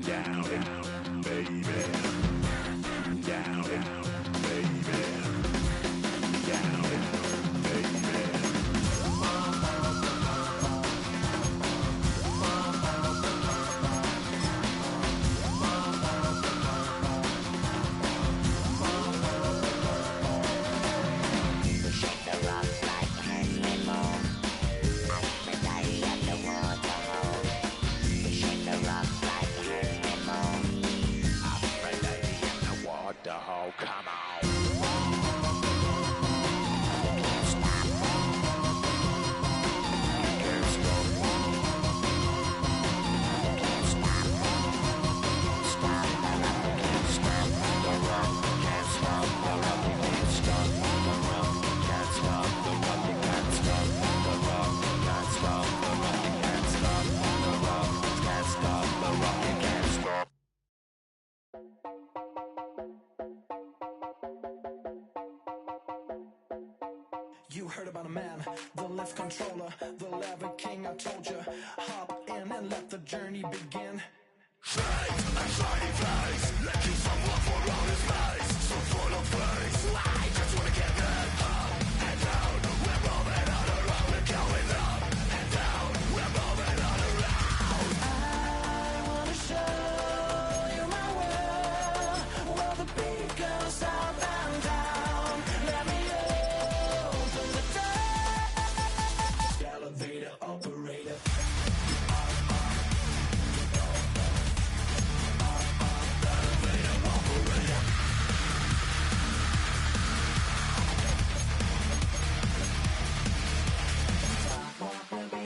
down, baby. Down, baby. Down, baby. The whole come on. Can't stop. Can't stop. Can't stop. Stop the rock. Can't stop the rock. Can't stop the rock. Can't stop the rock. Can't stop the rock. Can't stop the rock. Can't stop the rock. Can't stop the rock. Can't stop the rock. Can't stop. You heard about a man, the lift controller, the lever king, I told you. Hop in and let the journey begin. Shake a shiny face, let you someone for all his face. So full of praise, I just wanna get that up and down. We're moving on around, we're going up and down. We're moving on around. I wanna show you my world, where the beat goes up and down. Let me open the door. Elevator operator.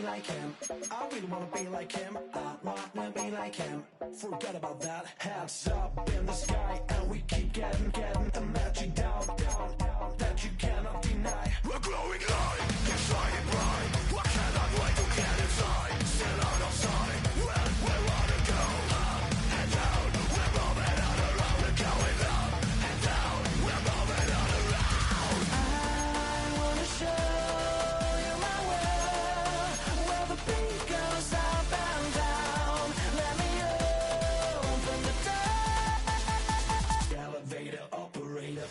Like him, I really wanna be like him. I wanna be like him. Forget about that. Hands up in the sky, and we keep getting a magic down that you cannot deny. We're glowing light, keep shining bright. I cannot wait to get inside. Still out of sight, when we wanna go up and down. We're moving on around, we're going up and down. We're moving on around. I wanna show you my world, where the beat goes up and down. Let me open the door. Elevator operator.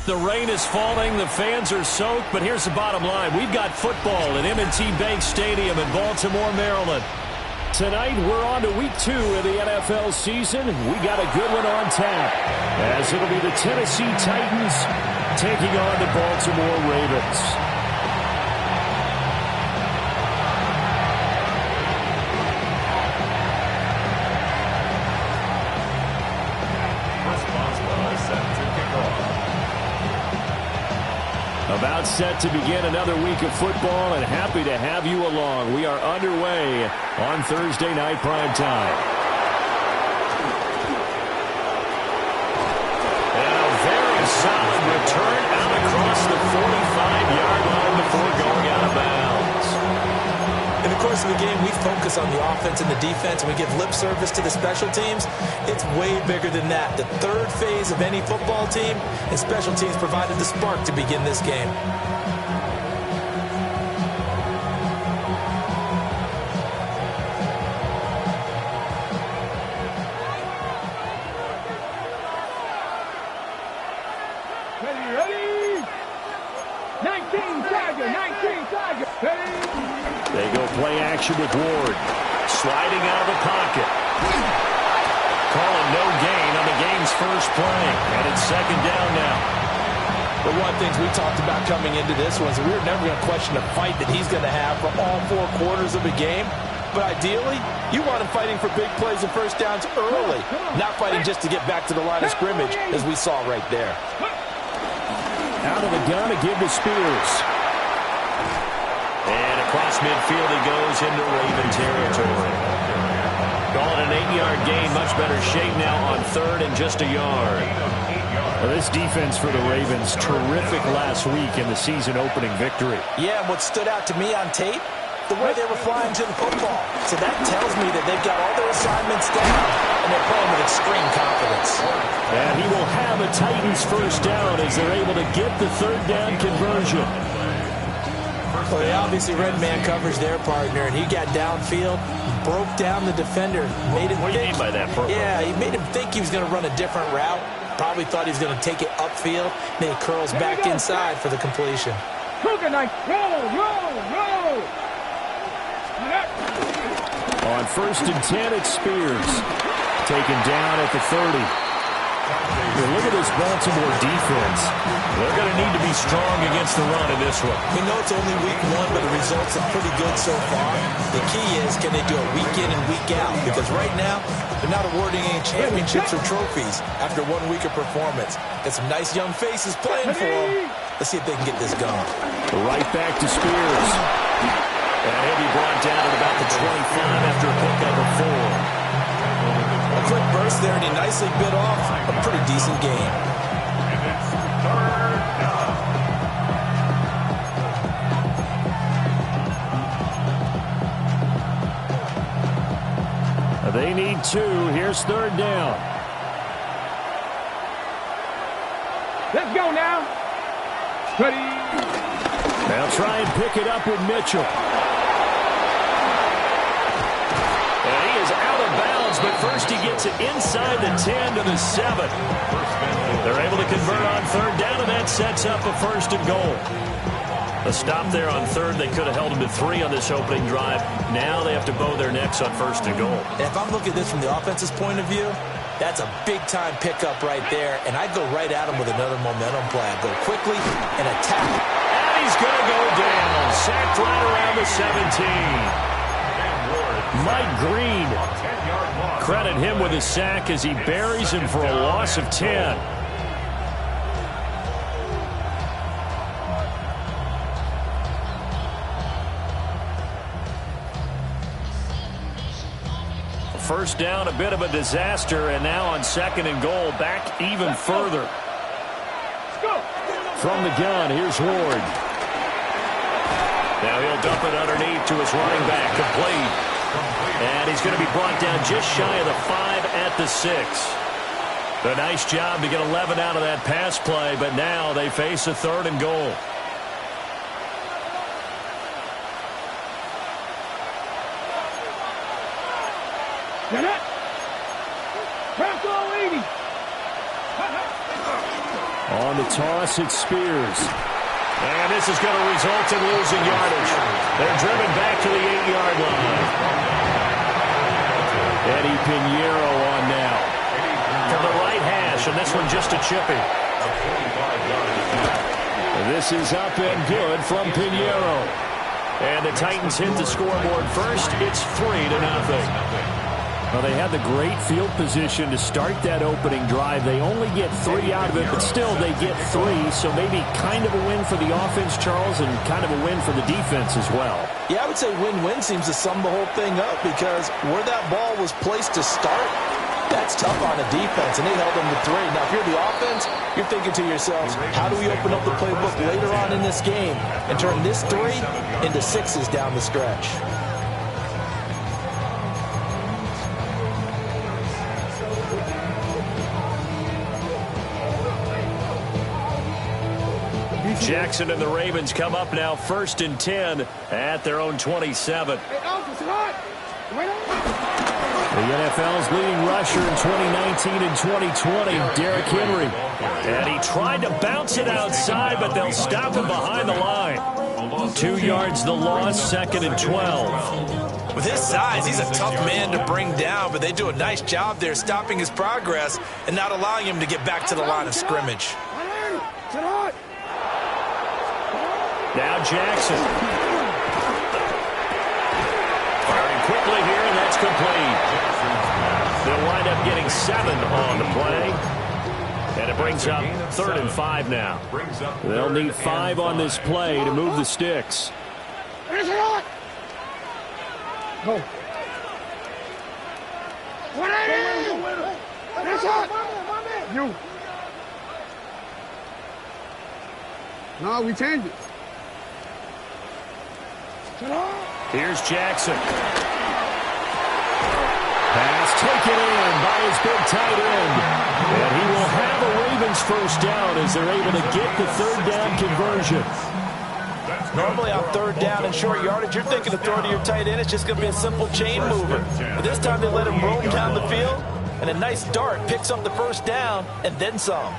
The rain is falling, the fans are soaked, but here's the bottom line. We've got football at M&T Bank Stadium in Baltimore, Maryland. Tonight, we're on to week 2 of the NFL season. We got a good one on tap, as it'll be the Tennessee Titans taking on the Baltimore Ravens. About set to begin another week of football, and happy to have you along. We are underway on Thursday night prime time. And a very solid return out across the 45-yard line before going out of bounds. In the course of the game, we focus on the offense and the defense, and we give lip service to the special teams. It's way bigger than that. The third phase of any football team, and special teams provided the spark to begin this game. Ready? 19 Tiger, ready? They go play action with Ward. Sliding out of the pocket. Calling no gain on the game's first play. And it's second down now. But one of the things we talked about coming into this was we were never going to question the fight that he's going to have for all 4 quarters of the game. But ideally, you want him fighting for big plays and first downs early, not fighting just to get back to the line of scrimmage, as we saw right there. Out of the gun to give to Spears. And across midfield he goes into Raven territory. Calling an 8-yard gain, much better shape now on third and just a yard. Well, this defense for the Ravens, terrific last week in the season-opening victory. Yeah, and what stood out to me on tape, the way they were flying to the football. So that tells me that they've got all their assignments down, and they're playing with extreme confidence. And he will have a Titans first down as they're able to get the third down conversion. Well, they obviously read man coverage their partner, and he got downfield, broke down the defender, made him What do you mean by that, Purple? Yeah, he made him think he was going to run a different route. Probably thought he was going to take it upfield. Then he curls back inside for the completion. Cougar knife, roll! On first and 10, it's Spears. Taken down at the 30. Look at this Baltimore defense. They're going to need to be strong against the run in this one. We know it's only week 1, but the results are pretty good so far. The key is, can they do it week in and week out? Because right now, they're not awarding any championships or trophies after 1 week of performance. Got some nice young faces playing for them. Let's see if they can get this going. Right back to Spears. And he'll be brought down at about the 25 after a pickup of 4. A quick burst there, and he nicely bit off a pretty decent game. They need 2. Here's third down. Let's go now. Ready? They'll try and pick it up with Mitchell. And he is out of bounds, but first he gets it inside the 10 to the 7. They're able to convert on third down, and that sets up a first and goal. A stop there on third. They could have held him to 3 on this opening drive. Now they have to bow their necks on first and goal. And if I'm looking at this from the offense's point of view, that's a big-time pickup right there, and I'd go right at him with another momentum play. I'd go quickly and attack. And he's going to go down. Sacked right around the 17. Mike Green. Credit him with a sack as he buries him for a loss of 10. First down, a bit of a disaster, and now on second and goal, back even further. From the gun, here's Ward. Now he'll dump it underneath to his running back, complete. And he's going to be brought down just shy of the 5 at the 6. A nice job to get 11 out of that pass play, but now they face a third and goal. Get it. Press all 80. On the toss, it's Spears. And this is going to result in losing yardage. They're driven back to the 8-yard line. Eddie Pinheiro on now. To the right hash, and this one just a chippy. This is up and good from Pinheiro. And the Titans hit the scoreboard first. It's 3-0. Well, they had the great field position to start that opening drive. They only get 3 out of it, but still they get 3. So maybe kind of a win for the offense, Charles, and kind of a win for the defense as well. Yeah, I would say win-win seems to sum the whole thing up because where that ball was placed to start, that's tough on the defense, and they held them to 3. Now, if you're the offense, you're thinking to yourselves, how do we open up the playbook later on in this game and turn this 3 into 6s down the stretch? Jackson and the Ravens come up now 1st and 10 at their own 27. The NFL's leading rusher in 2019 and 2020, Derrick Henry. And he tried to bounce it outside, but they'll stop him behind the line. 2 yards the loss, 2nd and 12. With his size, he's a tough man to bring down, but they do a nice job there stopping his progress and not allowing him to get back to the line of scrimmage. Now Jackson. Firing quickly here, and that's complete. They'll wind up getting 7 on the play. And it brings up 3rd and 5 now. They'll need 5 on this play to move the sticks. Go. You. No, we changed it. Here's Jackson. Pass taken in by his big tight end. And he will have a Ravens first down as they're able to get the 3rd down conversion. Normally on 3rd down and short yardage, you're thinking to throw to your tight end. It's just going to be a simple chain mover. But this time they let him roam down the field, and a nice dart picks up the 1st down and then some.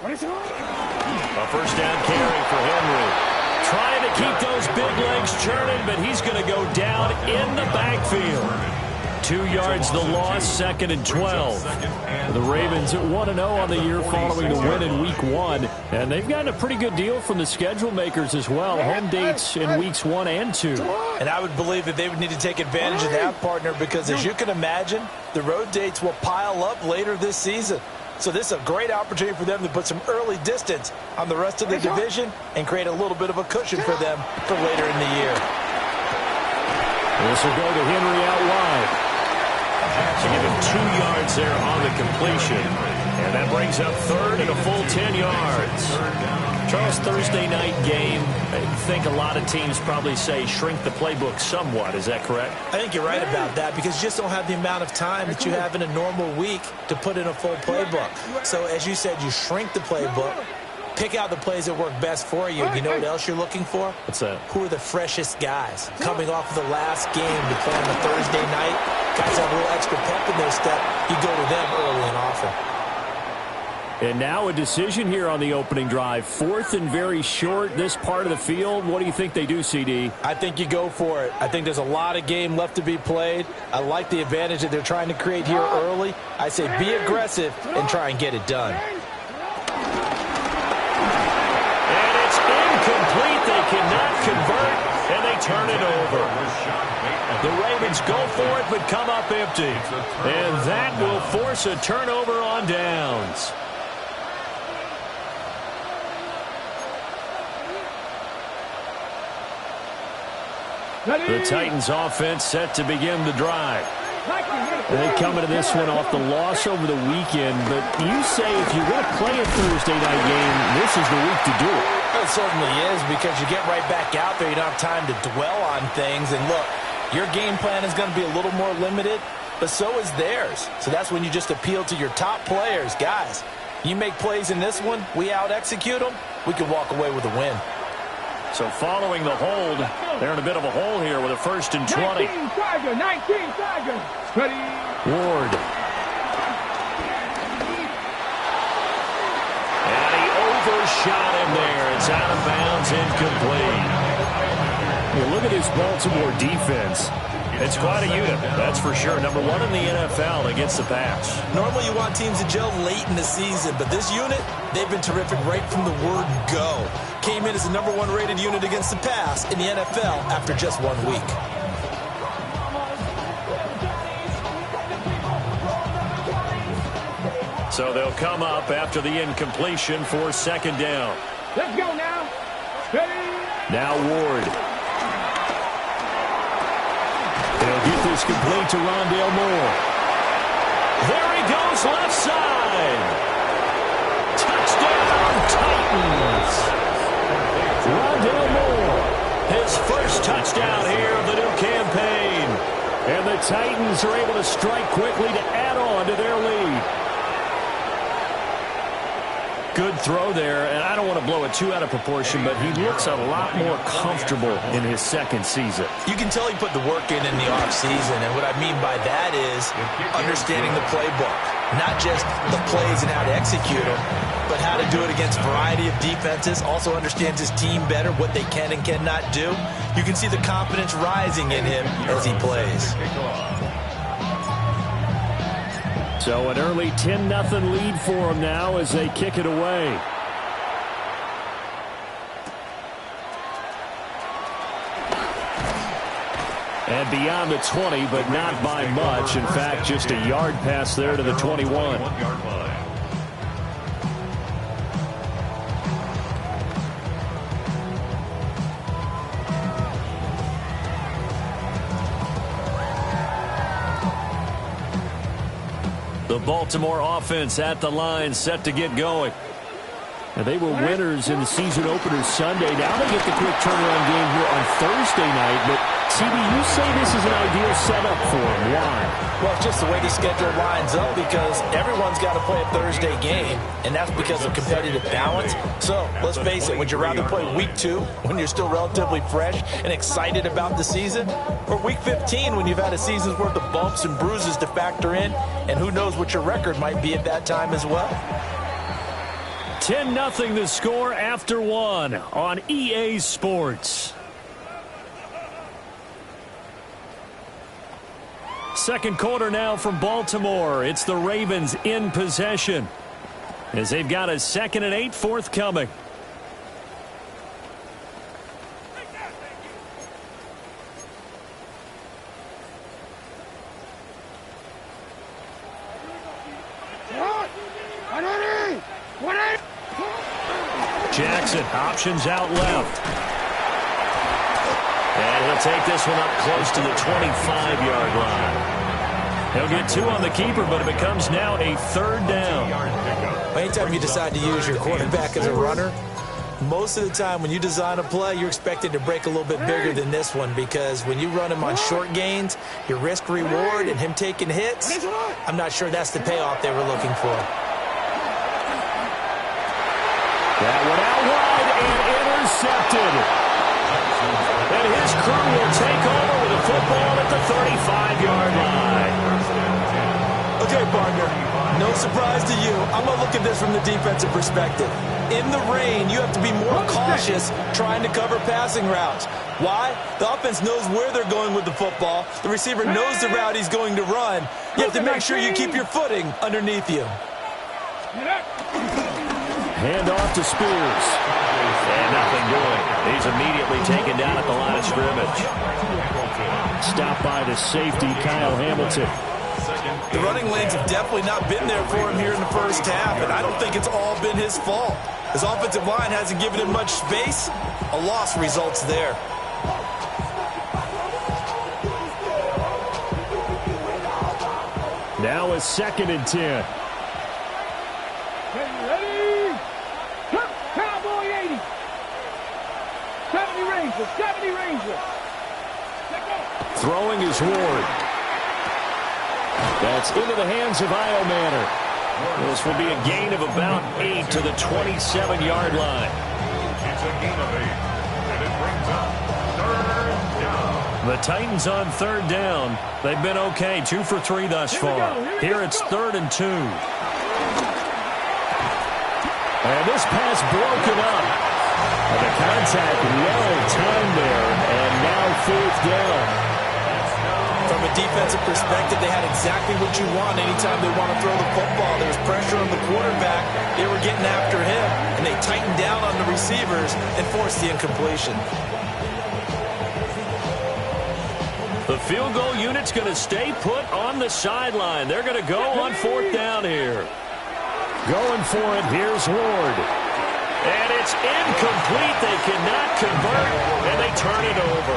A 1st down carry for Henry. Trying to keep those big legs churning, but he's going to go down in the backfield. 2 yards the loss, 2nd and 12. The Ravens at 1-0 on the year following the win in Week 1. And they've gotten a pretty good deal from the schedule makers as well. Home dates in Weeks 1 and 2. And I would believe that they would need to take advantage of that, partner, because as you can imagine, the road dates will pile up later this season. So this is a great opportunity for them to put some early distance on the rest of the division and create a little bit of a cushion for them for later in the year. This will go to Henry out wide. So give him 2 yards there on the completion. And that brings up 3rd and a full 10 yards. Charles, Thursday night game, I think a lot of teams probably say shrink the playbook somewhat. Is that correct? I think you're right about that because you just don't have the amount of time that you have in a normal week to put in a full playbook. So as you said, you shrink the playbook, pick out the plays that work best for you. You know what else you're looking for? What's that? Who are the freshest guys coming off of the last game to play on a Thursday night? Guys have a little extra pep in their step. You go to them early and often. And now a decision here on the opening drive. 4th and very short, this part of the field. What do you think they do, CD? I think you go for it. I think there's a lot of game left to be played. I like the advantage that they're trying to create here early. I say be aggressive and try and get it done. And it's incomplete. They cannot convert, and they turn it over. The Ravens go for it, but come up empty. And that will force a turnover on downs. The Titans offense set to begin the drive. They come into this one off the loss over the weekend, but you say if you're going to play a Thursday night game, this is the week to do it. It certainly is because you get right back out there. You don't have time to dwell on things. And look, your game plan is going to be a little more limited, but so is theirs. So that's when you just appeal to your top players. Guys, you make plays in this one, we out-execute them, we can walk away with a win. So following the hold, they're in a bit of a hole here with a 1st and 20. 19 Tiger, 19 Tiger. Ready. Ward. And he overshot him there. It's out of bounds, incomplete. You look at this Baltimore defense. It's quite a unit, that's for sure. Number 1 in the NFL against the pass. Normally you want teams to gel late in the season, but this unit, they've been terrific right from the word go. Came in as the number 1 rated unit against the pass in the NFL after just 1 week. So they'll come up after the incompletion for 2nd down. Let's go now. Ready. Now Ward. They'll get this complete to Rondale Moore. There he goes, left side. Touchdown, Titans. Rondale Moore, his first touchdown here of the new campaign. And the Titans are able to strike quickly to add on to their lead. Good throw there, and I don't want to blow it too out of proportion, but he looks a lot more comfortable in his 2nd season. You can tell he put the work in the offseason, and what I mean by that is understanding the playbook. Not just the plays and how to execute them, but how to do it against a variety of defenses. Also understands his team better, what they can and cannot do. You can see the confidence rising in him as he plays. So an early 10-0 lead for them now as they kick it away. And beyond the 20, but not by much. In fact, just a yard pass there to the 21. The Baltimore offense at the line, set to get going. And they were winners in the season opener Sunday. Now they get the quick turnaround game here on Thursday night. But, CB, you say this is an ideal setup for them. Why? Well, it's just the way the schedule lines up because everyone's got to play a Thursday game, and that's because of competitive balance. So, let's face it, would you rather play Week 2 when you're still relatively fresh and excited about the season, or Week 15 when you've had a season's worth of bumps and bruises to factor in, and who knows what your record might be at that time as well? 10-0 the score after 1 on EA Sports. Second quarter now from Baltimore. It's the Ravens in possession as they've got a 2nd and 8 forthcoming. Jackson, options out left. And he'll take this one up close to the 25-yard line. He'll get 2 on the keeper, but it becomes now a 3rd down. Anytime you decide to use your quarterback as a runner, most of the time when you design a play, you're expected to break a little bit bigger than this one because when you run him on short gains, your risk-reward and him taking hits, I'm not sure that's the payoff they were looking for. That one out wide and intercepted. And his crew will take over with a football at the 35-yard line. Okay, partner, no surprise to you. I'm going to look at this from the defensive perspective. In the rain, you have to be more cautious trying to cover passing routes. Why? The offense knows where they're going with the football. The receiver knows the route he's going to run. You have to make sure you keep your footing underneath you. Hand off to Spears. And nothing doing. He's immediately taken down at the line of scrimmage. Stopped by the safety, Kyle Hamilton. The running lanes have definitely not been there for him here in the first half, and I don't think it's all been his fault. His offensive line hasn't given him much space. A loss results there. Now a 2nd and 10. Ready? Cowboy 80. 70 Ranger. 70 Ranger. Throwing is Ward. That's into the hands of Io Manor. This will be a gain of about 8 to the 27-yard line. It's a gain of 8. And The Titans on third down. They've been okay, 2 for 3 thus far. Here it's 3rd and 2. And this pass broken up. The contact well timed there, and now 4th down. From a defensive perspective, they had exactly what you want anytime they want to throw the football. There was pressure on the quarterback. They were getting after him, and they tightened down on the receivers and forced the incompletion. The field goal unit's going to stay put on the sideline. They're going to go on 4th down here. Going for it, here's Ward. And it's incomplete. They cannot convert, and they turn it over.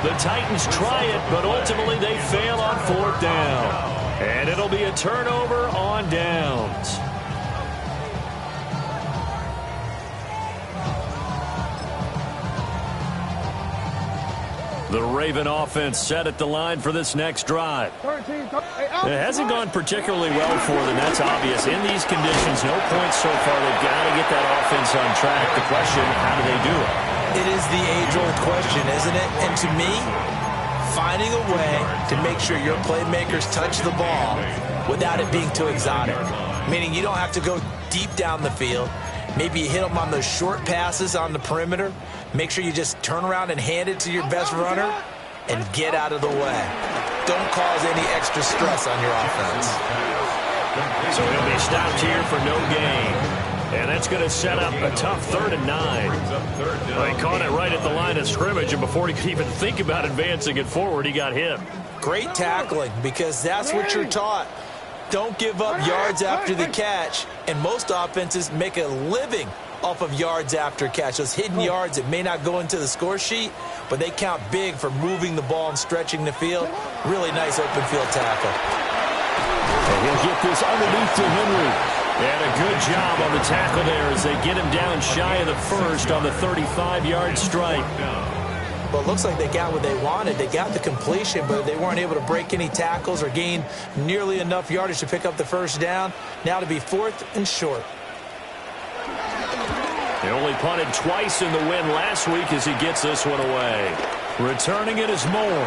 The Titans try it, but ultimately they fail on 4th down. And it'll be a turnover on downs. The Raven offense set at the line for this next drive. It hasn't gone particularly well for them. That's obvious. In these conditions, no points so far. They've got to get that offense on track. The question, how do they do it? It is the age-old question, isn't it? And to me, finding a way to make sure your playmakers touch the ball without it being too exotic. Meaning you don't have to go deep down the field. Maybe you hit them on those short passes on the perimeter. Make sure you just turn around and hand it to your best runner and get out of the way. Don't cause any extra stress on your offense. So he'll be stopped here for no gain. And that's going to set up a tough 3rd and 9. Well, he caught it right at the line of scrimmage, and before he could even think about advancing it forward, he got hit. Great tackling, because that's what you're taught. Don't give up yards after the catch, and most offenses make a living off of yards after catch. Those hidden yards that may not go into the score sheet, but they count big for moving the ball and stretching the field. Really nice open field tackle. And he'll get this underneath to Henry. And a good job on the tackle there as they get him down shy of the first on the 35-yard strike. Well, it looks like they got what they wanted. They got the completion, but they weren't able to break any tackles or gain nearly enough yardage to pick up the first down. Now to be 4th and short. They only punted twice in the win last week as he gets this one away. Returning it is Moore.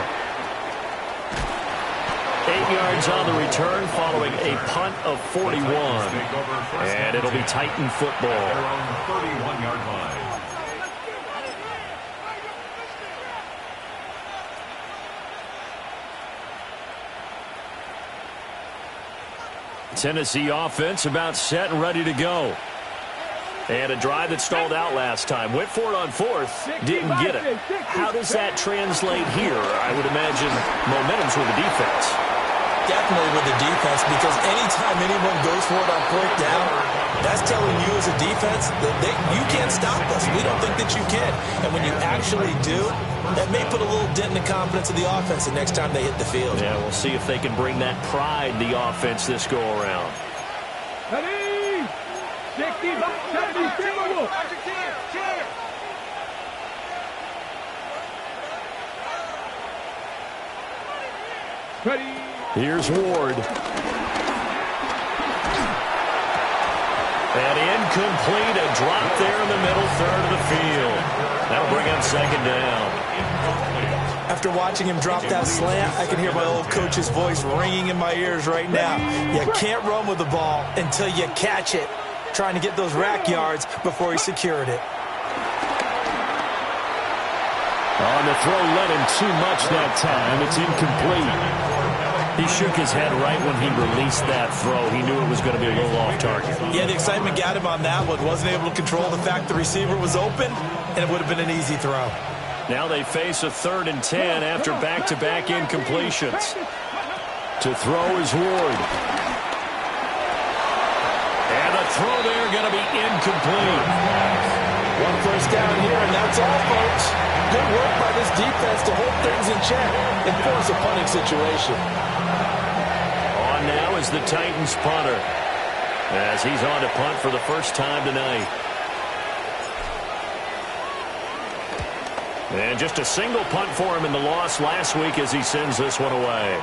8 yards on the return following a punt of 41. And it'll be Titan football. 31-yard line. Tennessee offense about set and ready to go. And a drive that stalled out last time. Went for it on 4th, didn't get it. How does that translate here? I would imagine momentum's with the defense. Definitely with the defense, because anytime anyone goes for it on 4th down, that's telling you as a defense that you can't stop us. We don't think that you can. And when you actually do, that may put a little dent in the confidence of the offense the next time they hit the field. Yeah, we'll see if they can bring that pride in the offense this go-around. 65-70, Ready. Here's Ward. And incomplete, a drop there in the middle third of the field. That'll bring up 2nd down. After watching him drop that slant, I can hear my old coach's voice ringing in my ears right now. You can't run with the ball until you catch it. Trying to get those rack yards before he secured it. On the throw, led him too much that time. It's incomplete. He shook his head right when he released that throw. He knew it was going to be a little off target. Yeah, the excitement got him on that one. Wasn't able to control the fact the receiver was open, and it would have been an easy throw. Now they face a 3rd and 10 after back-to-back incompletions. To throw is Ward. And the throw there going to be incomplete. 1 first down here, and that's all, folks. Good work by this defense to hold things in check and force a punting situation. On now is the Titans punter, as he's on to punt for the first time tonight. And just a single punt for him in the loss last week as he sends this one away.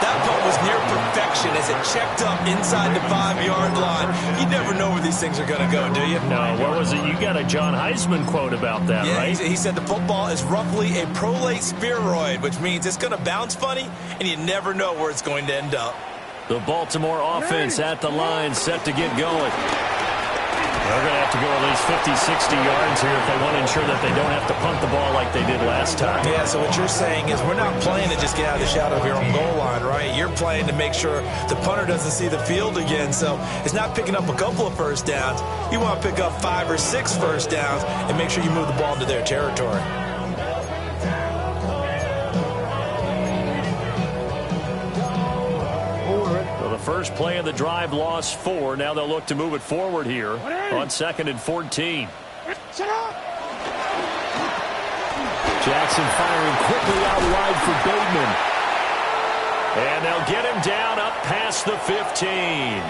That punt was near perfection. protection as it checked up inside the 5-yard line. You never know where these things are going to go, do you? No, what was it? You got a John Heisman quote about that, right? He said the football is roughly a prolate spheroid, which means it's going to bounce funny, and you never know where it's going to end up. The Baltimore offense at the line, set to get going. They're going to have to go at least 50, 60 yards here if they want to ensure that they don't have to punt the ball like they did last time. Yeah, so what you're saying is we're not playing to just get out of the shadow of your own goal line, right? You're playing to make sure the punter doesn't see the field again. So it's not picking up a couple of first downs. You want to pick up 5 or 6 first downs and make sure you move the ball into their territory. First play of the drive lost 4. Now they'll look to move it forward here on 2nd and 14. Jackson firing quickly out wide for Bateman. And they'll get him down up past the 15.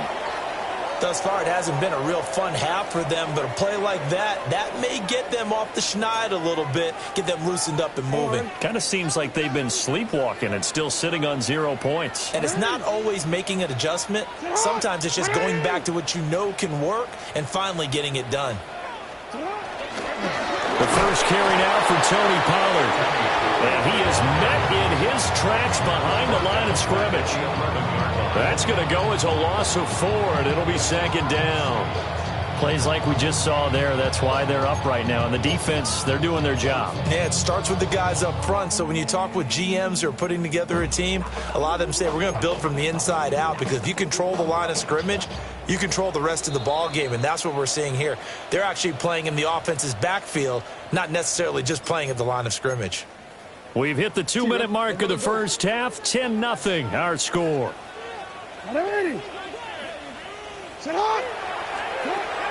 Thus far, it hasn't been a real fun half for them, but a play like that may get them off the schneid a little bit, get them loosened up and moving. Kind of seems like they've been sleepwalking and still sitting on 0 points. And it's not always making an adjustment. Sometimes it's just going back to what you know can work and finally getting it done. The first carry now for Tony Pollard. And he is met in his tracks behind the line of scrimmage. That's going to go as a loss of 4, and it'll be 2nd down. Plays like we just saw there. That's why they're up right now. And the defense, they're doing their job. Yeah, it starts with the guys up front. So when you talk with GMs who are putting together a team, a lot of them say we're going to build from the inside out, because if you control the line of scrimmage, you control the rest of the ball game, and that's what we're seeing here. They're actually playing in the offense's backfield, not necessarily just playing at the line of scrimmage. We've hit the 2-minute mark of the first half. 10-0 our score.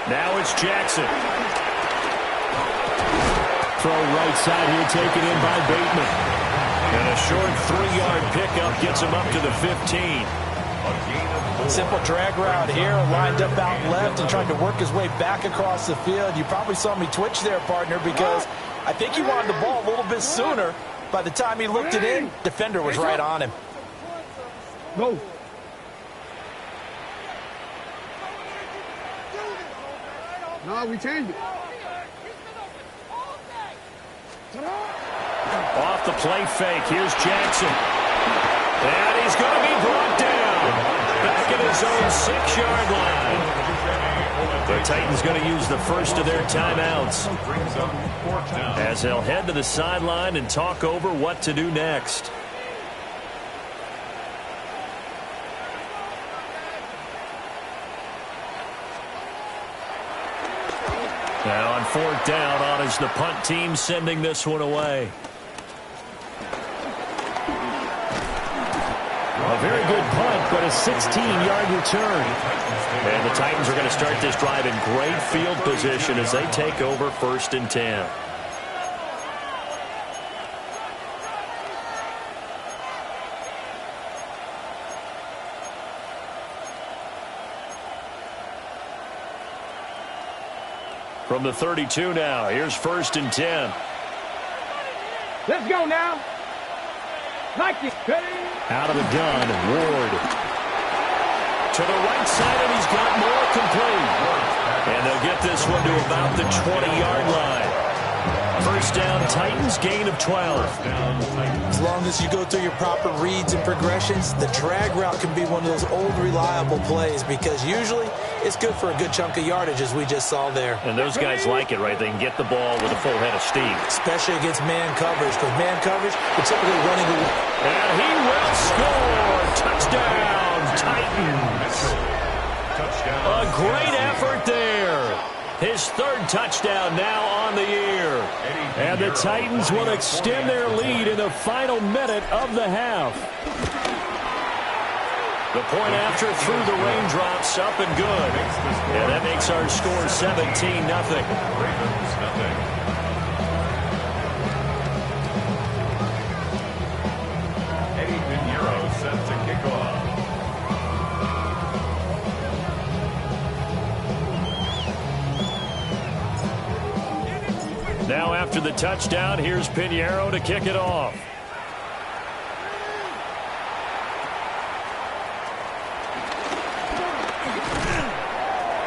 Now it's Jackson. Throw right side here, taken in by Bateman. And a short 3-yard pickup gets him up to the 15. Simple drag route here, lined up out left and trying to work his way back across the field. You probably saw me twitch there, partner, because I think he wanted the ball a little bit sooner. By the time he looked it in, defender was right on him. Go. No, we changed it. Off the play fake, here's Jackson. And he's going to be brought down. Back at his own 6-yard line. The Titans going to use the first of their timeouts as they'll head to the sideline and talk over what to do next. Now on 4th down, on is the punt team sending this one away. A very good punt, but a 16-yard return. And the Titans are going to start this drive in great field position as they take over 1st and 10. From the 32 now, here's 1st and 10. Let's go now. Like it. Out of the gun, Ward. To the right side, and he's got more complete. And they'll get this one to about the 20-yard line. 1st down, Titans, gain of 12. As long as you go through your proper reads and progressions, the drag route can be one of those old reliable plays, because usually it's good for a good chunk of yardage, as we just saw there. And those guys like it, right? They can get the ball with a full head of steam. Especially against man coverage, because man coverage, they're typically running away. And he will score. Touchdown, Titans. A great effort there. His 3rd touchdown now on the year. And the Titans will extend their lead in the final minute of the half. The point after through the raindrops, up and good. And that makes our score 17-0. Set to kick off. Now after the touchdown, here's Pinheiro to kick it off.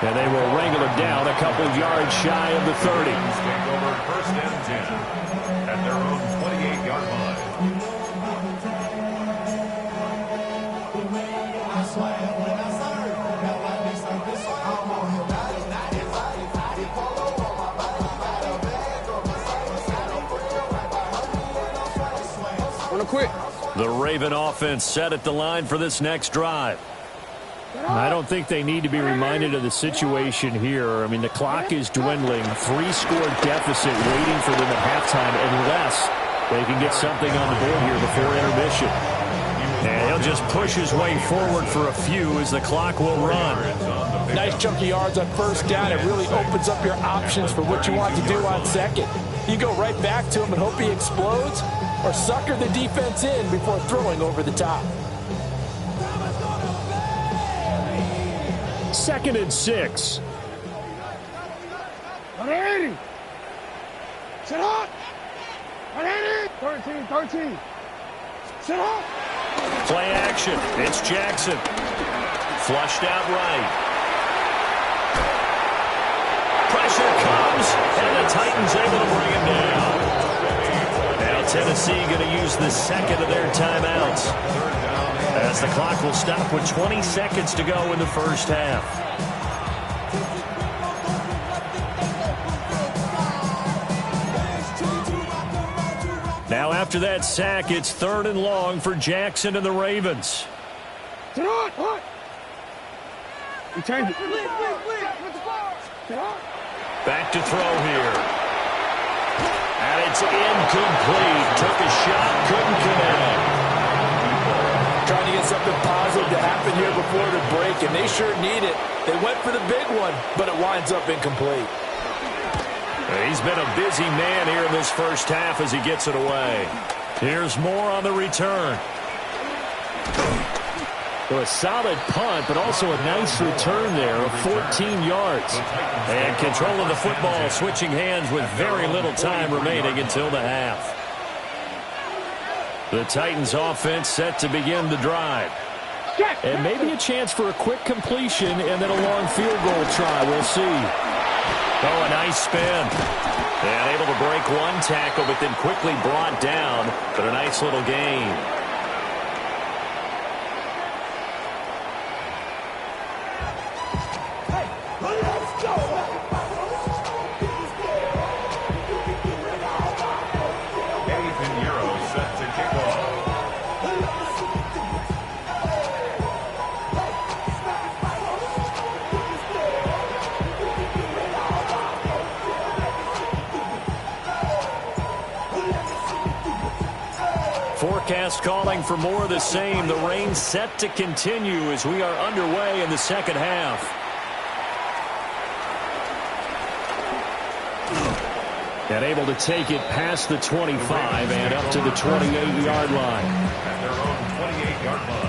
And they will wrangle it down a couple yards shy of the 30. Take over first and 10 at their own 28-yard line. Wanna quit? The Raven offense set at the line for this next drive. I don't think they need to be reminded of the situation here. I mean, the clock is dwindling. 3-score deficit waiting for them at halftime unless they can get something on the board here before intermission. And he'll just push his way forward for a few as the clock will run. Nice chunk of yards on first down. It really opens up your options for what you want to do on second. You go right back to him and hope he explodes, or sucker the defense in before throwing over the top. 2nd and 6. 180. Sit up. 180. 13. Sit up. Play action. It's Jackson. Flushed out right. Pressure comes, and the Titans able to bring him down. Now Tennessee going to use the second of their timeouts, as the clock will stop with 20 seconds to go in the first half. Now after that sack, it's 3rd and long for Jackson and the Ravens. Sit on. What? We change it. Back to throw here. And it's incomplete. Took a shot, couldn't connect. Trying to get something positive to happen here before the break, and they sure need it. They went for the big one, but it winds up incomplete. He's been a busy man here in this first half as he gets it away. Here's more on the return. So a solid punt, but also a nice return there of 14 yards. And control of the football, switching hands with very little time remaining until the half. The Titans offense set to begin the drive. And maybe a chance for a quick completion and then a long field goal try. We'll see. Oh, a nice spin. And able to break one tackle, but then quickly brought down. But a nice little gain. Forecast calling for more of the same. The rain set to continue as we are underway in the second half. And able to take it past the 25 and up to the 28-yard line. At their own 28-yard line.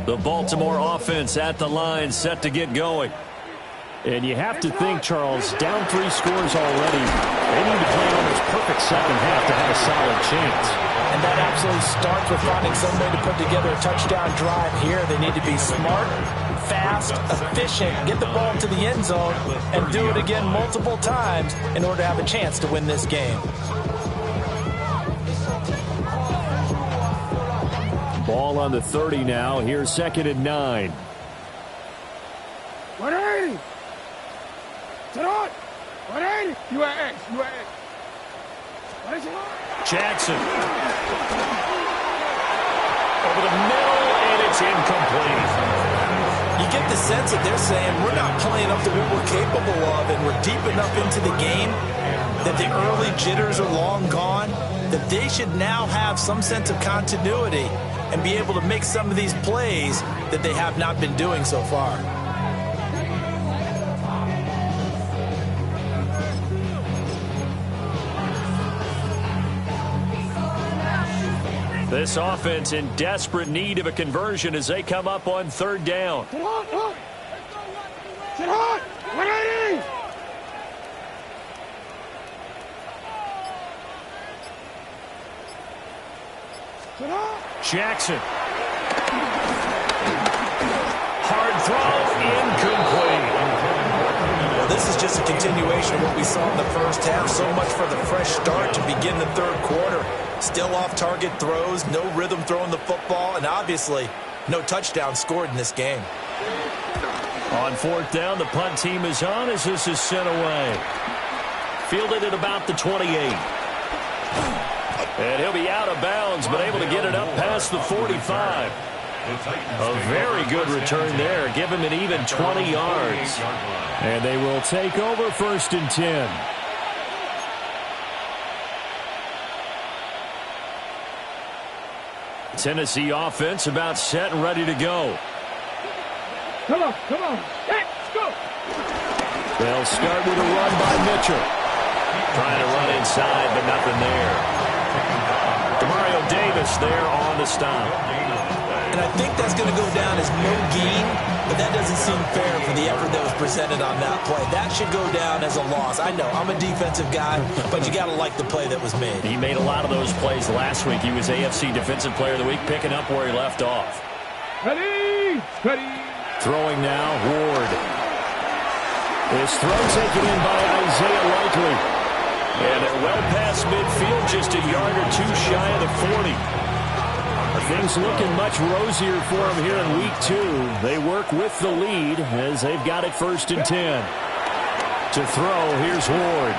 The Baltimore offense at the line, set to get going. And you have to think, Charles, down 3 scores already. They need to play an almost perfect second half to have a solid chance. And that absolutely starts with finding some way to put together a touchdown drive here. They need to be smart, fast, efficient, get the ball to the end zone, and do it again multiple times in order to have a chance to win this game. Ball on the 30 now. Here's 2nd and 9. 180. Sit on. 180. You at X. What is it? Jackson. Over the middle, and it's incomplete. You get the sense that they're saying we're not playing up to what we're capable of, and we're deep enough into the game that the early jitters are long gone, that they should now have some sense of continuity and be able to make some of these plays that they have not been doing so far. This offense in desperate need of a conversion as they come up on third down. Sit hard! 180! Sit hard! Jackson. Hard throw, incomplete. Well, this is just a continuation of what we saw in the first half. So much for the fresh start to begin the third quarter. Still off-target throws, no rhythm throwing the football, and obviously no touchdown scored in this game. On fourth down, the punt team is on as this is sent away. Fielded at about the 28. And he'll be out of bounds, but able to get it up past the 45. A very good return there. Give him an even 20 yards. And they will take over 1st and 10. Tennessee offense about set and ready to go. Come on. Let's go! They'll start with a run by Mitchell. Trying to run inside, but nothing there. Mario Davis there on the stop. And I think that's going to go down as no gain, but that doesn't seem fair for the effort that was presented on that play. That should go down as a loss. I know, I'm a defensive guy, but you got to like the play that was made. He made a lot of those plays last week. He was AFC Defensive Player of the Week, picking up where he left off. Ready! Throwing now, Ward. This throw taken in by Isaiah Likely. And they're well past midfield, just a yard or two shy of the 40. Things looking much rosier for him here in week 2. They work with the lead as they've got it 1st and 10. To throw, here's Ward.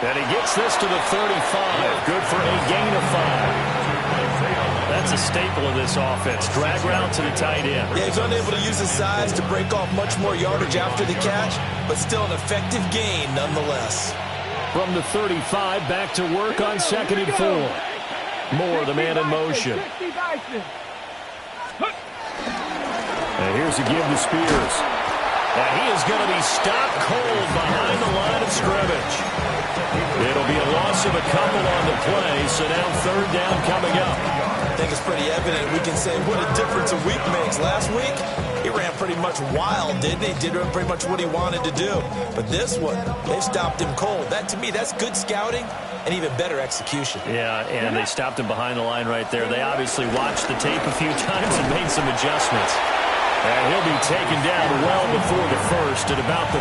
And he gets this to the 35. Good for a gain of 5. That's a staple of this offense. Drag route to the tight end. Yeah, he's unable to use his size to break off much more yardage after the catch, but still an effective gain nonetheless. From the 35, back to work on 2nd and 4. Moore, the man in motion. And here's a give to Spears. And he is going to be stopped cold behind the line of scrimmage. It'll be a loss of a couple on the play, so now 3rd down coming up. I think it's pretty evident. We can say what a difference a week makes. Last week, he ran pretty much wild, didn't he? Did pretty much what he wanted to do. But this one, they stopped him cold. That, to me, that's good scouting and even better execution. Yeah, and they stopped him behind the line right there. They obviously watched the tape a few times and made some adjustments. And he'll be taken down well before the first at about the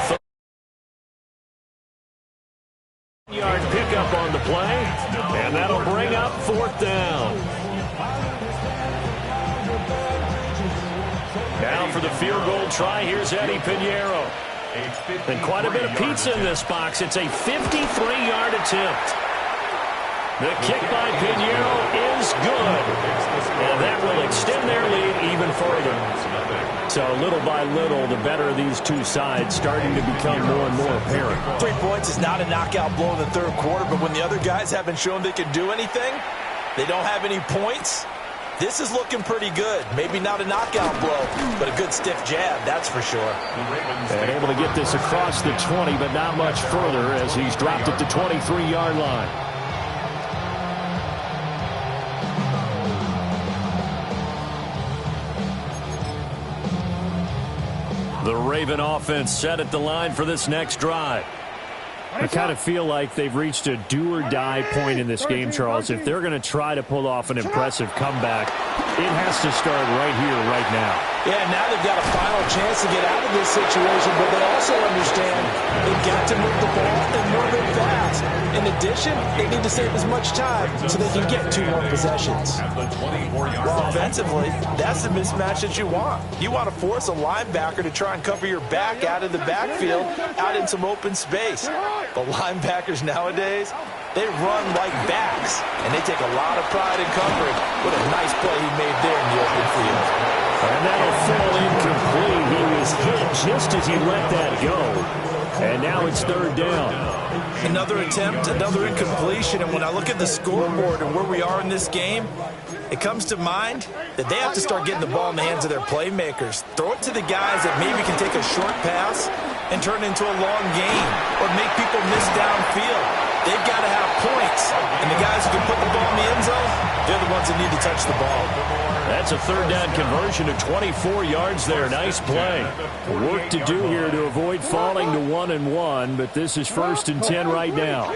30-yard pickup on the play. And that'll bring up 4th down. Now for the field goal try, here's Eddie Pinheiro. And quite a bit of pizza in this box. It's a 53-yard attempt. The kick by Pinheiro is good. And that will extend their lead even further. So little by little, the better these two sides starting to become more and more apparent. 3 points is not a knockout blow in the third quarter, but when the other guys haven't shown they can do anything, they don't have any points. This is looking pretty good. Maybe not a knockout blow, but a good stiff jab, that's for sure. And able to get this across the 20, but not much further as he's dropped at the 23-yard line. The Raven offense set at the line for this next drive. I kind of feel like they've reached a do-or-die point in this game, Charles. If they're going to try to pull off an impressive comeback, it has to start right here, right now. Yeah, now they've got a final chance to get out of this situation, but they also understand they've got to move the ball and move it fast. In addition, they need to save as much time so they can get 2 more possessions. Well, offensively, that's the mismatch that you want. You want to force a linebacker to try and cover your back out of the backfield, out in some open space. But linebackers nowadays, they run like backs, and they take a lot of pride in covering. What a nice play he made there in the open field. And that'll fall incomplete. He was hit just as he let that go. And now it's 3rd down. Another attempt, another incompletion. And when I look at the scoreboard and where we are in this game, it comes to mind that they have to start getting the ball in the hands of their playmakers. Throw it to the guys that maybe can take a short pass and turn it into a long gain or make people miss downfield. they've got to have points. And the guys who can put the ball in the end zone, they're the ones that need to touch the ball. That's a third down conversion to 24 yards there. Nice play. Work to do here to avoid falling to 1-1, but this is 1st and 10 right now.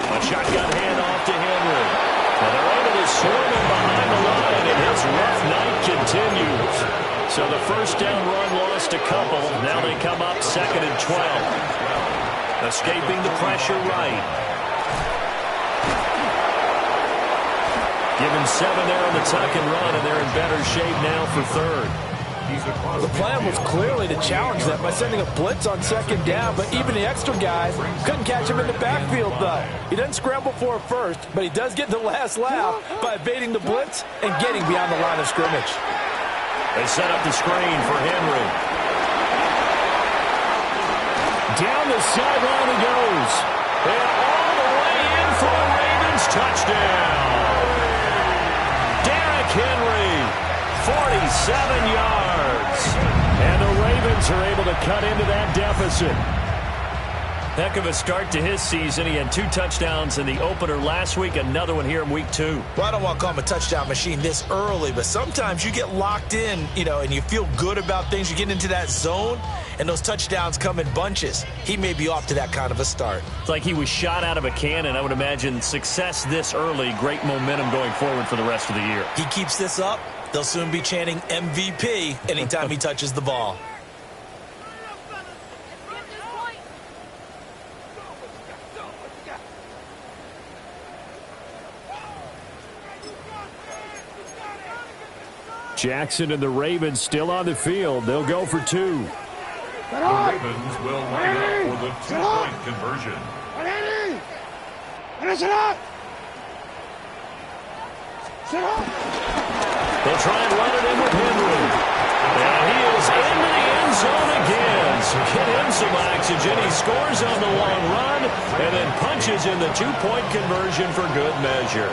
A shotgun handoff to Henry. And they're able to swarm him behind the line, and his rough night continues. So the first down run lost a couple. Now they come up 2nd and 12. Escaping the pressure right. Given 7 there on the tuck and run, and they're in better shape now for 3rd. The plan was clearly to challenge them by sending a blitz on 2nd down, but even the extra guys couldn't catch him in the backfield, though. He doesn't scramble for a first, but he does get the last laugh by evading the blitz and getting beyond the line of scrimmage. They set up the screen for Henry. Down the sideline he goes. And all the way in for a Ravens touchdown. Derrick Henry, 47 yards. And the Ravens are able to cut into that deficit. Heck of a start to his season. He had 2 touchdowns in the opener last week, another one here in week 2. Well, I don't want to call him a touchdown machine this early, but sometimes you get locked in, and you feel good about things. You get into that zone, and those touchdowns come in bunches. He may be off to that kind of a start. It's like he was shot out of a cannon. I would imagine success this early, great momentum going forward for the rest of the year. He keeps this up, they'll soon be chanting MVP anytime he touches the ball. Jackson and the Ravens still on the field. They'll go for 2. The Ravens will line up for the 2-point conversion. They'll try and run it in with Henry. And he is into the end zone again. So get him some oxygen. He scores on the long run and then punches in the 2-point conversion for good measure.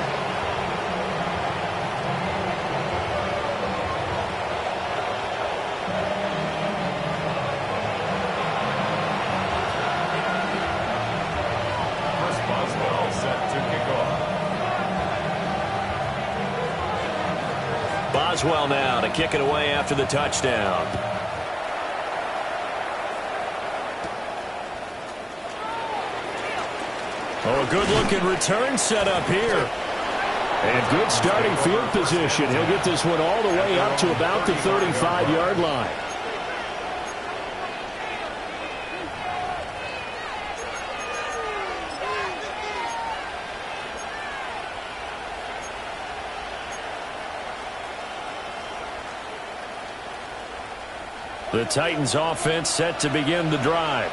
Boswell now to kick it away after the touchdown. Oh, a good-looking return set up here. And good starting field position. He'll get this one all the way up to about the 35-yard line. The Titans offense set to begin the drive.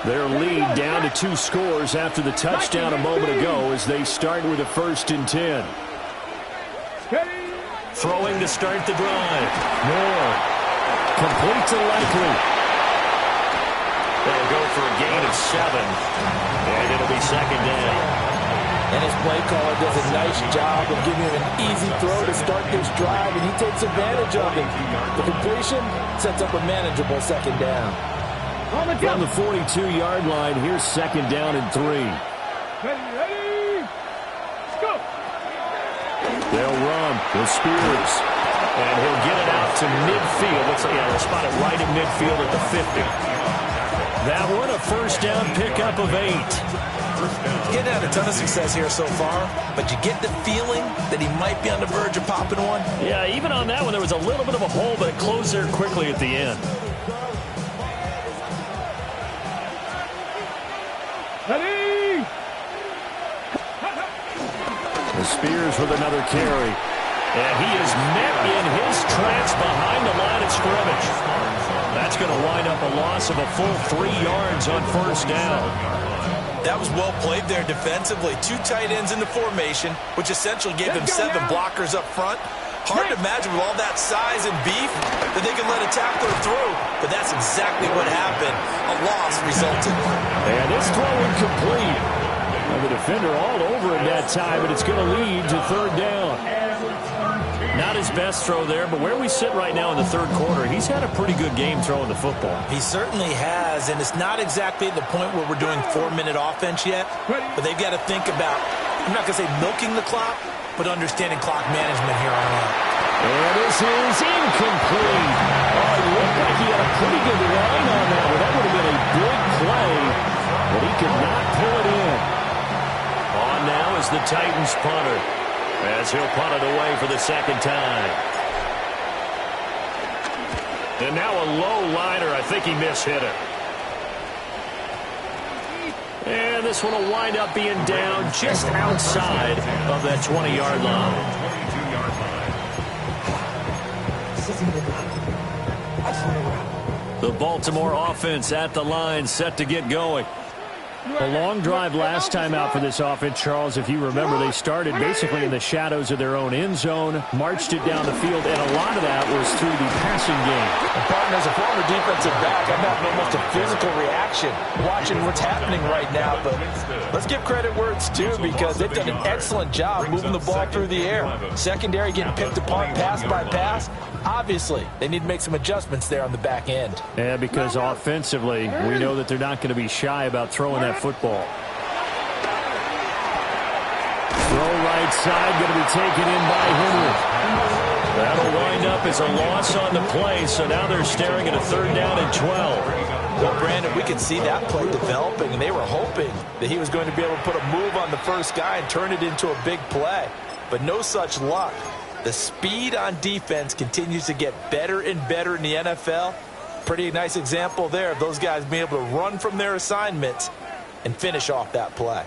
Their lead down to 2 scores after the touchdown a moment ago as they start with a 1st and 10. Throwing to start the drive. Moore. Complete to Likely. They'll go for a gain of 7. And it'll be 2nd down. And his play caller does a nice job of giving him an easy throw to start this drive, and he takes advantage of it. The completion sets up a manageable 2nd down. From the 42-yard line, here's 2nd down and 3. Ready? Let's go. They'll run with Spears. And he'll get it out to midfield. Looks like they'll spot it right in midfield at the 50. That one, a 1st down pickup of 8. Getting had a ton of success here so far, but you get the feeling that he might be on the verge of popping one. Yeah, even on that one, there was a little bit of a hole, but it closed there quickly at the end. Ready? The Spears with another carry. And he is met in his tracks behind the line of scrimmage. That's going to wind up a loss of a full 3 yards on 1st down. That was well played there defensively. 2 tight ends in the formation, which essentially gave them 7 blockers up front. Hard to imagine with all that size and beef that they could let a tackler through, but that's exactly what happened. A loss resulted. And this throw incomplete. And the defender all over him down that time, and it's going to lead to third down. Not his best throw there, but where we sit right now in the third quarter, he's had a pretty good game throwing the football. He certainly has, and it's not exactly the point where we're doing 4-minute offense yet, but they've got to think about, I'm not going to say milking the clock, but understanding clock management here on out. And this is incomplete. Oh, it looked like he had a pretty good line on that one. That would have been a big play, but he could not pull it in. On now is the Titans punter, as he'll punt it away for the second time. And now a low liner. I think he mishit it. And this one will wind up being down just outside of that 20-yard line. 22-yard line. The Baltimore offense at the line, set to get going. A long drive last time out for this offense, Charles. If you remember, they started basically in the shadows of their own end zone, marched it down the field, and a lot of that was through the passing game. And partner, as a former defensive back, I'm having almost a physical reaction watching what's happening right now. But let's give credit where it's due, because they've done an excellent job moving the ball through the air. Secondary getting picked apart pass by pass. Obviously, they need to make some adjustments there on the back end. Yeah, because offensively, we know that they're not going to be shy about throwing that football. Throw right side, going to be taken in by Henry. That'll wind up as a loss on the play, so now they're staring at a third down and 12. Well, Brandon, we could see that play developing, and they were hoping that he was going to be able to put a move on the first guy and turn it into a big play. But no such luck. The speed on defense continues to get better and better in the NFL. Pretty nice example there of those guys being able to run from their assignments and finish off that play.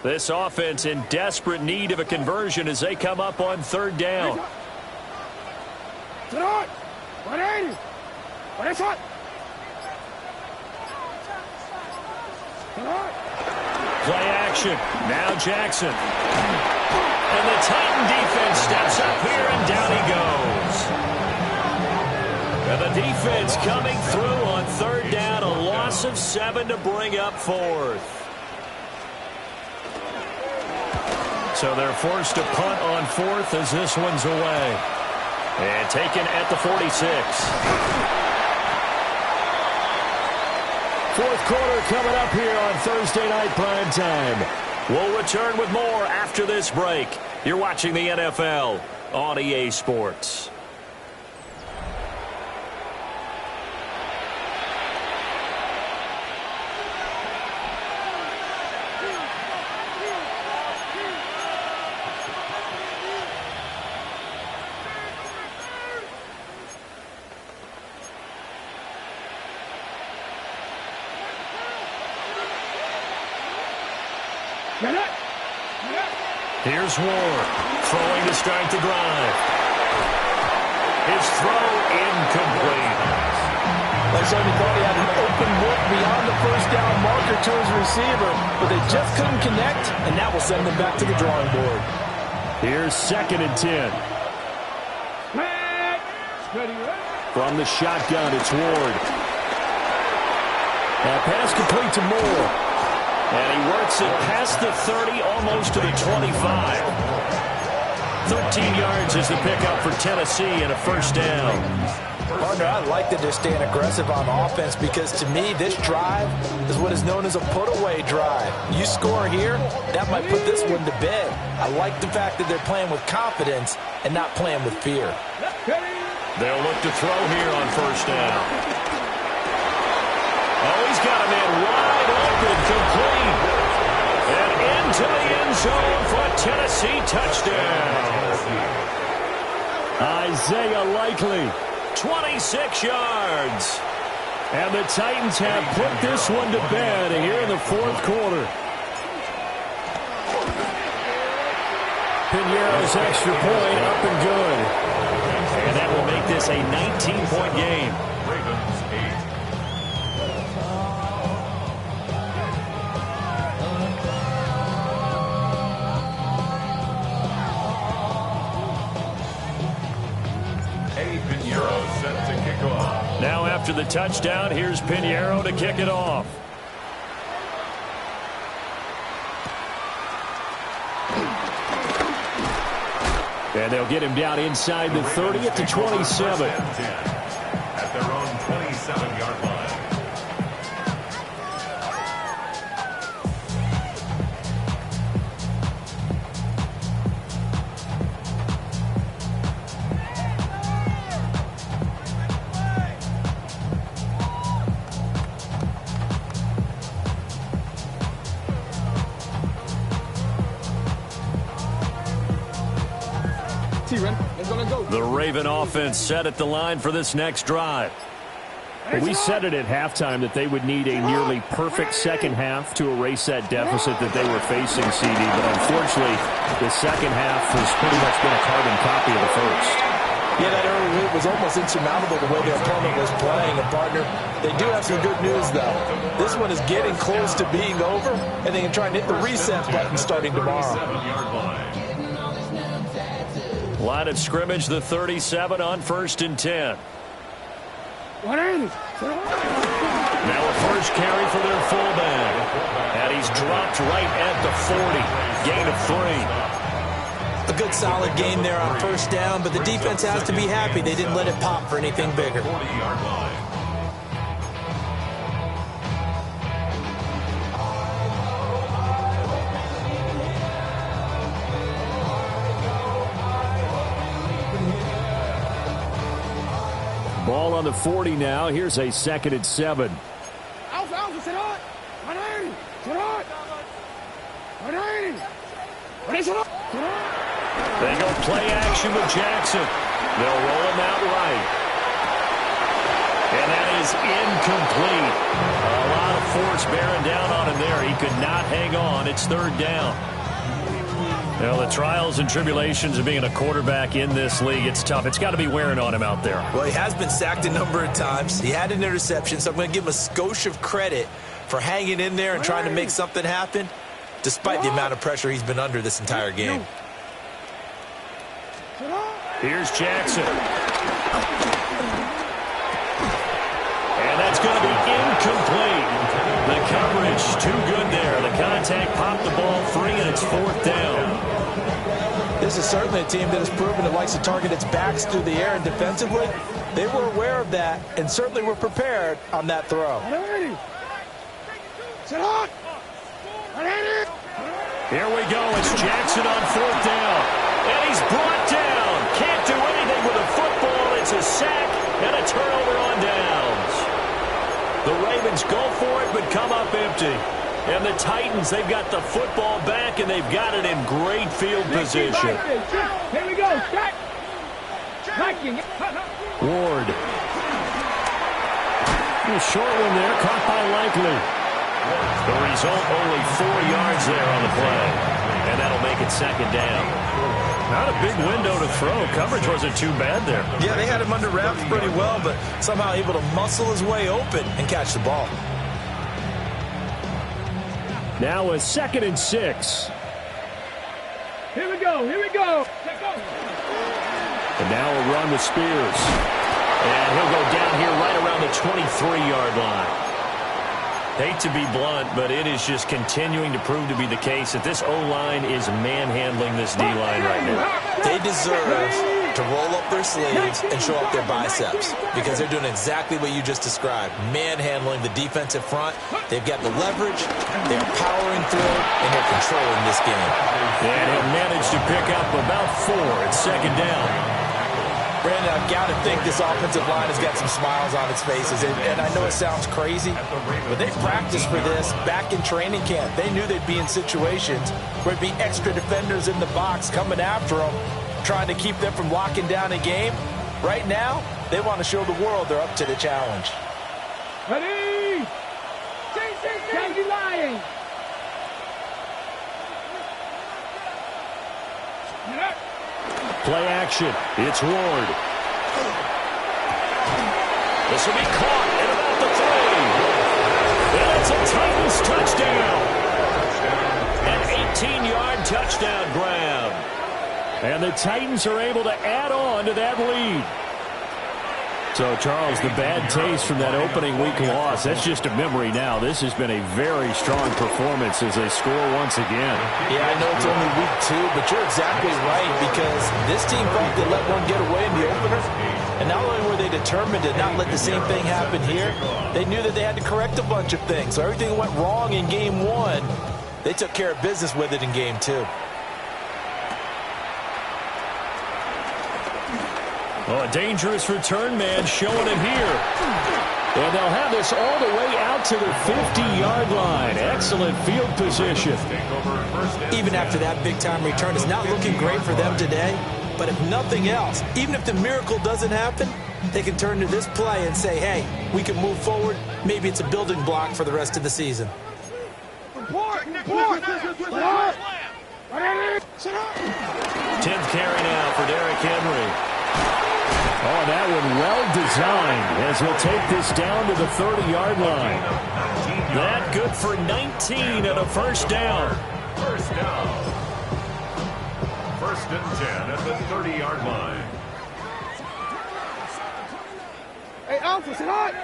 This offense in desperate need of a conversion as they come up on third down. Sit on! 180! What is it? Play action. Now Jackson. And the Titan defense steps up here, and down he goes. And the defense coming through on third down. A loss of 7 to bring up fourth. So they're forced to punt on fourth as this one's away. And taken at the 46. Fourth quarter coming up here on Thursday Night Prime Time. We'll return with more after this break. You're watching the NFL on EA Sports. Here's Ward, throwing to start the drive. His throw incomplete. Like somebody thought he had an open look beyond the first down marker to his receiver, but they just couldn't connect, and that will send them back to the drawing board. Here's 2nd and 10. From the shotgun, it's Ward. That pass complete to Moore. And he works it past the 30, almost to the 25. 13 yards is the pickup for Tennessee and a first down. Partner, I like that they're staying aggressive on offense, because to me, this drive is what is known as a put-away drive. You score here, that might put this one to bed. I like the fact that they're playing with confidence and not playing with fear. They'll look to throw here on first down. Oh, he's got a man wide open, complete. And into the end zone for a Tennessee touchdown. Isaiah Likely, 26 yards. And the Titans have put this one to bed here in the fourth quarter. Piñeiro's extra point up and good. And that will make this a 19-point game. Ravens 8. after the touchdown. Here's Pinheiro to kick it off. And they'll get him down inside the 30 at the 27. At their own 27-yard line. The Raven offense set at the line for this next drive. We said it at halftime that they would need a nearly perfect second half to erase that deficit that they were facing, CD. But unfortunately, the second half has pretty much been a carbon copy of the first. Yeah, that early lead was almost insurmountable the way their opponent was playing. And, partner, they do have some good news, though. This one is getting close to being over, and they can try and hit the reset button starting tomorrow. Line of scrimmage, the 37 on 1st and 10. Now a first carry for their fullback. And he's dropped right at the 40. Gain of 3. A good solid game there on first down, but the defense has to be happy they didn't let it pop for anything bigger. 40-yard line. Ball on the 40 now. Here's a 2nd and 7. They go play action with Jackson. They'll roll him out right. And that is incomplete. A lot of force bearing down on him there. He could not hang on. It's 3rd down. Well, the trials and tribulations of being a quarterback in this league, it's tough. It's got to be wearing on him out there. Well, he has been sacked a number of times. He had an interception, so I'm going to give him a skosh of credit for hanging in there and trying to make something happen, despite the amount of pressure he's been under this entire game. Here's Jackson. And that's going to be incomplete. The coverage too good there. The contact popped the ball free, and it's 4th down. This is certainly a team that has proven it likes to target its backs through the air, and defensively, they were aware of that and certainly were prepared on that throw. Here we go. It's Jackson on 4th down. And he's brought down. Can't do anything with a football. It's a sack and a turnover on downs. The Ravens go for it, but come up empty. And the Titans, they've got the football back, and they've got it in great field position. Here we go. Ward. A short one there, caught by Likely. The result, only 4 yards there on the play. And that'll make it 2nd down. Not a big window to throw. Coverage wasn't too bad there. Yeah, they had him under wraps pretty well, but somehow able to muscle his way open and catch the ball. Now a 2nd and 6. Here we go. And now a run with Spears. And he'll go down here right around the 23-yard line. Hate to be blunt, but it is just continuing to prove to be the case that this O-line is manhandling this D-line right now. They deserve to roll up their sleeves and show up their biceps because they're doing exactly what you just described, manhandling the defensive front. They've got the leverage, they're powering through, and they're controlling this game. And he'll manage to pick up about 4 at 2nd down. Brandon, I've got to think this offensive line has got some smiles on its faces. And I know it sounds crazy, but they practiced for this back in training camp. They knew they'd be in situations where there'd be extra defenders in the box coming after them, trying to keep them from locking down a game. Right now, they want to show the world they're up to the challenge. Ready? Can't be lying. Play action. It's Ward. This will be caught at about the 3. And it's a Titans touchdown. An 18-yard touchdown grab. And the Titans are able to add on to that lead. So, Charles, the bad taste from that opening week loss, that's just a memory now. This has been a very strong performance as they score once again. Yeah, I know it's only week 2, but you're exactly right because this team thought they let one get away in the opener. And not only were they determined to not let the same thing happen here, they knew that they had to correct a bunch of things. So everything that went wrong in game 1, they took care of business with it in game 2. Oh, a dangerous return man showing it here. And they'll have this all the way out to the 50-yard line. Excellent field position. Even after that big-time return, it's not looking great for them today. But if nothing else, even if the miracle doesn't happen, they can turn to this play and say, hey, we can move forward. Maybe it's a building block for the rest of the season. 10th carry now for Derrick Henry. Oh, that one well designed as he'll take this down to the 30-yard line. That good for 19 and a first down. First down. 1st and 10 at the 30-yard line. Hey, Alpha, sit up.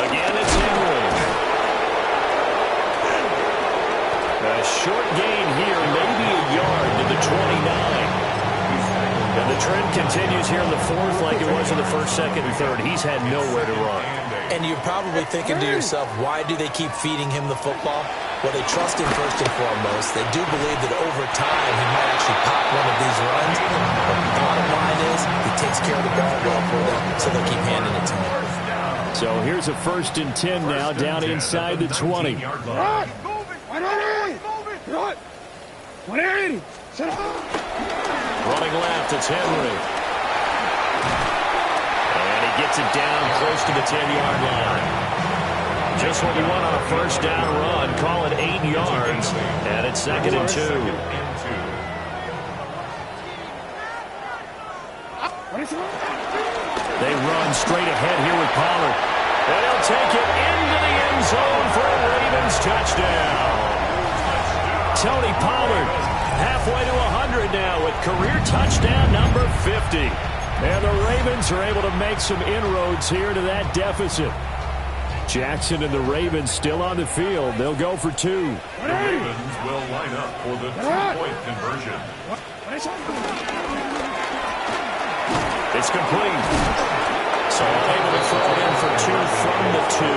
Again, it's Henry. A short gain here, maybe a yard to the 29. And the trend continues here in the 4th like it was in the 1st, 2nd, and 3rd. He's had nowhere to run. And you're probably thinking to yourself, why do they keep feeding him the football? Well, they trust him first and foremost. They do believe that over time he might actually pop one of these runs. But the bottom line is he takes care of the ball well for them, so they'll keep handing it to him. So here's a 1st and 10 now down inside the 20. 180. Sit up. Running left, it's Henry. And he gets it down close to the 10-yard line. Just what you want on a first down run. Call it 8 yards. And it's 2nd and 2. They run straight ahead here with Pollard. And he'll take it into the end zone for a Ravens touchdown. Tony Pollard halfway to 100 now with career touchdown number 50. And the Ravens are able to make some inroads here to that deficit. Jackson and the Ravens still on the field. They'll go for 2. The Ravens will line up for the 2-point conversion. It's complete. So able to throw it in for 2 from the 2.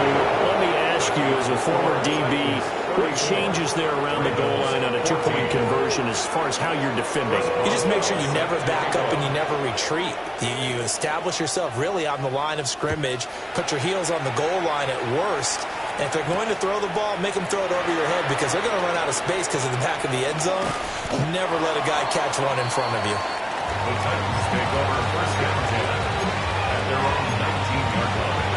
Let me ask you, as a former DB, what changes there around the goal line on a 2-point conversion as far as how you're defending? You just make sure you never back up and you never retreat. You establish yourself really on the line of scrimmage, put your heels on the goal line at worst, and if they're going to throw the ball, make them throw it over your head because they're going to run out of space because of the back of the end zone. Never let a guy catch one in front of you. The Titans take over 1st and 10 at their own 19-yard line.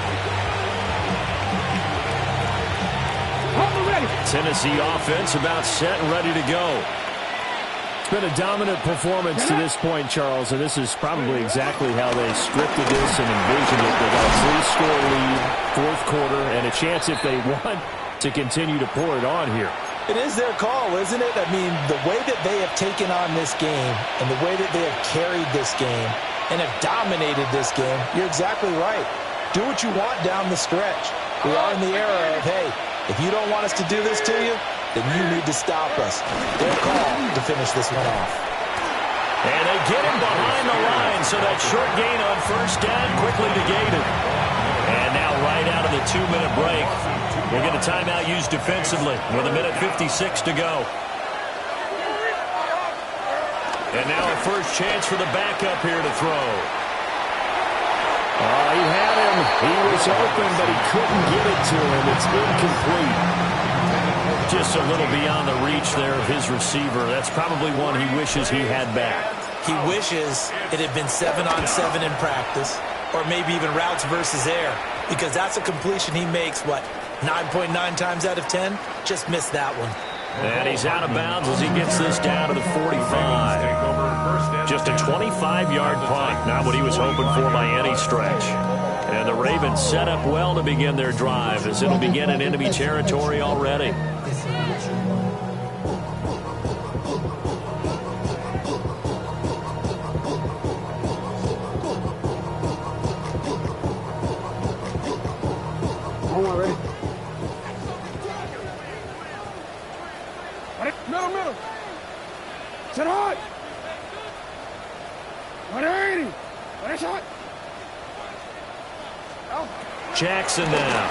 Tennessee offense about set and ready to go. It's been a dominant performance to this point, Charles, and this is probably exactly how they scripted this and envisioned it. They got a 3-score lead, 4th quarter, and a chance if they want to continue to pour it on here. It is their call, isn't it? I mean, the way that they have taken on this game and the way that they have carried this game and have dominated this game, you're exactly right. Do what you want down the stretch. We are in the era of, hey, if you don't want us to do this to you, then you need to stop us. Their call to finish this one off. And they get him behind the line, so that short gain on first down quickly negated. And now right out of the 2-minute break, we'll get a timeout used defensively with 1:56 to go. And now a first chance for the backup here to throw. Oh, he had him. He was open, but he couldn't get it to him. It's incomplete. Just a little beyond the reach there of his receiver. That's probably one he wishes he had back. He wishes it had been 7-on-7 in practice, or maybe even routes versus air, because that's a completion he makes, 9.9 times out of 10? Just missed that one. And he's out of bounds as he gets this down to the 45. Just a 25-yard punt, not what he was hoping for by any stretch. And the Ravens set up well to begin their drive as it'll begin in enemy territory already. 180. What shot? Jackson now.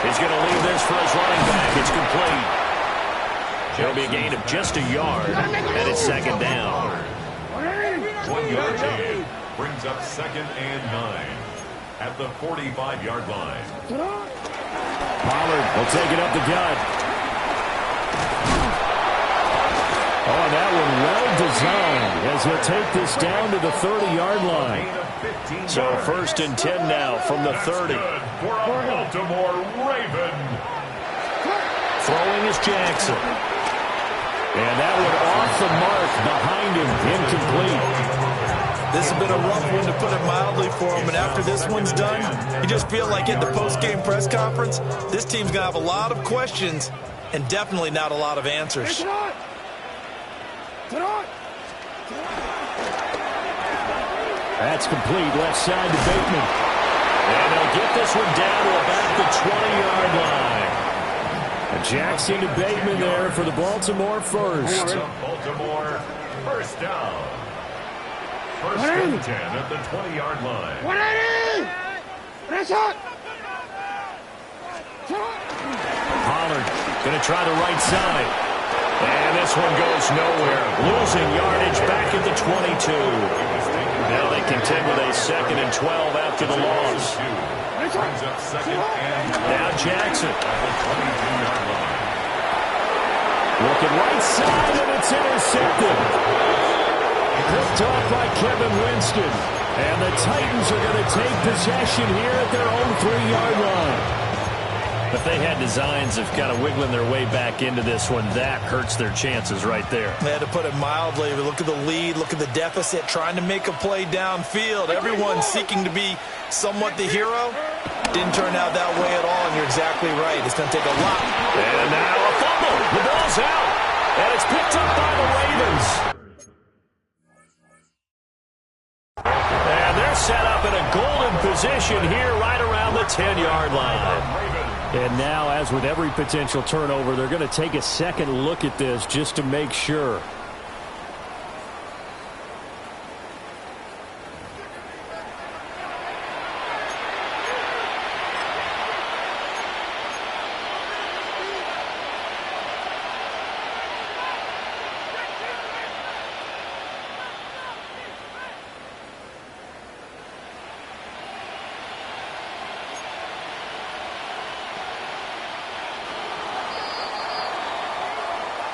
He's going to leave this for his running back. It's complete. It'll be a gain of just a yard, and it's second down. 1 yard gain brings up 2nd and 9 at the 45-yard line. Pollard will take it up the gut. Oh, that one well designed as he'll take this down to the 30-yard line. So 1st and 10 now from the 30. Good for a Baltimore Raven. Throwing is Jackson. And that one off the mark behind him, incomplete. This has been a rough one, to put it mildly, for him. And after this one's done, you just feel like at the post-game press conference, this team's going to have a lot of questions and definitely not a lot of answers. That's complete, left side to Bateman. And they'll get this one down to about the 20-yard line. Jackson to Bateman there for the Baltimore first. Baltimore first down. 1st and 10 at the 20-yard line. 180. What shot? Pollard going to try the right side. And this one goes nowhere. Losing yardage back at the 22. Now they contend with a 2nd and 12 after the loss. Brings up 2nd and 12. Now Jackson. At the 22-yard line. Looking right side, and it's intercepted. Picked off by Kevin Winston. And the Titans are going to take possession here at their own 3-yard line. If they had designs of kind of wiggling their way back into this one, that hurts their chances right there. They had to put it mildly. Look at the lead, look at the deficit, trying to make a play downfield. Everyone seeking to be somewhat the hero. Didn't turn out that way at all, and you're exactly right. It's going to take a lot. And now a fumble. The ball's out, and it's picked up by the Ravens. And they're set up in a golden position here right around the 10-yard line. And now, as with every potential turnover, they're going to take a second look at this just to make sure.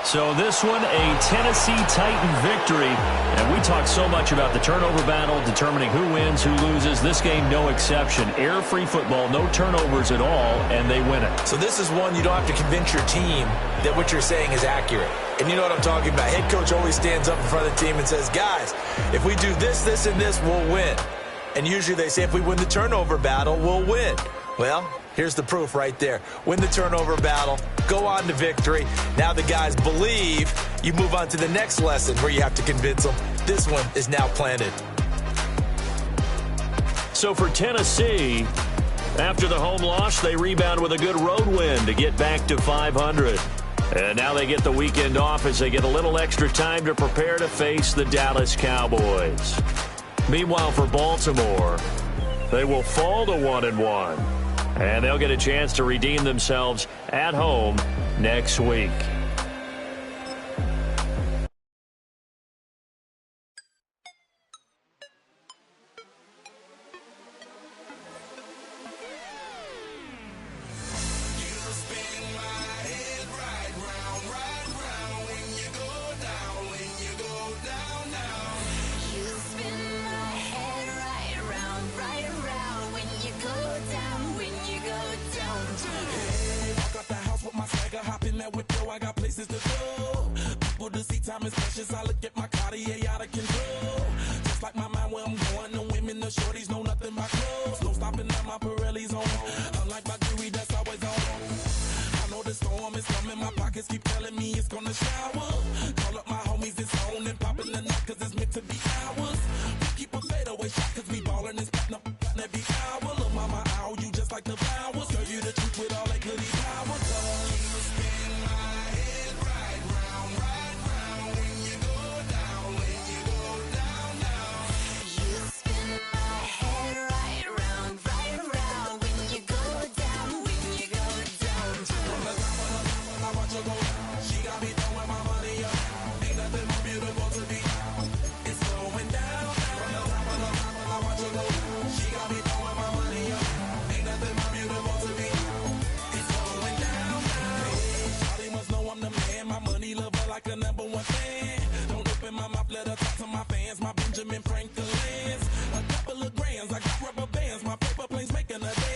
So this one, a Tennessee Titan victory. And we talk so much about the turnover battle, determining who wins, who loses. This game, no exception. Air-free football, no turnovers at all, and they win it. So this is one you don't have to convince your team that what you're saying is accurate. And you know what I'm talking about. Head coach always stands up in front of the team and says, guys, if we do this, this, and this, we'll win. And usually they say if we win the turnover battle, we'll win. Well, here's the proof right there. Win the turnover battle, go on to victory. Now the guys believe. You move on to the next lesson where you have to convince them. This one is now planted. So for Tennessee, after the home loss, they rebound with a good road win to get back to 500. And now they get the weekend off as they get a little extra time to prepare to face the Dallas Cowboys. Meanwhile, for Baltimore, they will fall to 1-1. And they'll get a chance to redeem themselves at home next week. my fans, my Benjamin Franklin's. A couple of grands, I got rubber bands, my paper planes making a dance.